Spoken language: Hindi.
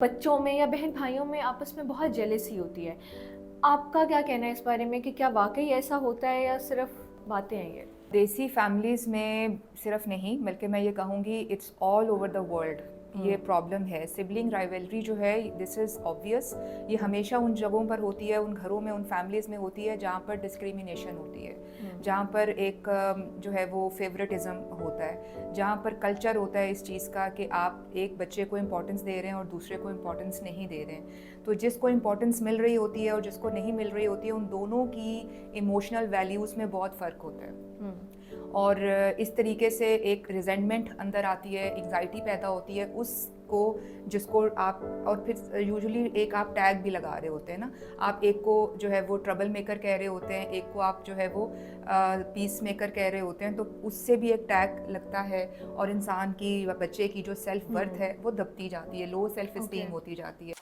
बच्चों में या बहन भाइयों में आपस में बहुत जेलसी होती है। आपका क्या कहना है इस बारे में कि क्या वाक़ई ऐसा होता है या सिर्फ़ बातें हैं ये? देसी फैमिलीज़ में सिर्फ नहीं बल्कि मैं ये कहूँगी it's all over the world ये हुँ, प्रॉब्लम है। सिबलिंग राइवलरी जो है दिस इज़ ऑब्वियस। ये हुँ, हमेशा उन जगहों पर होती है, उन घरों में, उन फैमिलीज़ में होती है जहाँ पर डिस्क्रिमिनेशन होती है, हुँ, जहाँ पर एक जो है वो फेवरेटिज़्म होता है, जहाँ पर कल्चर होता है इस चीज़ का कि आप एक बच्चे को इम्पोर्टेंस दे रहे हैं और दूसरे को इम्पोर्टेंस नहीं दे रहे हैं। तो जिसको इम्पोर्टेंस मिल रही होती है और जिसको नहीं मिल रही होती है, उन दोनों की इमोशनल वैल्यूज़ में बहुत फ़र्क होता है। हुँ, और इस तरीके से एक रिजेंटमेंट अंदर आती है, एंग्जाइटी पैदा होती है उसको, जिसको आप, और फिर यूजुअली एक आप टैग भी लगा रहे होते हैं ना, आप एक को जो है वो ट्रबल मेकर कह रहे होते हैं, एक को आप जो है वो पीस मेकर कह रहे होते हैं, तो उससे भी एक टैग लगता है और इंसान की, बच्चे की जो सेल्फ वर्थ हुँ, है वो दबती जाती है, लो सेल्फ ओके। इस्टीम होती जाती है।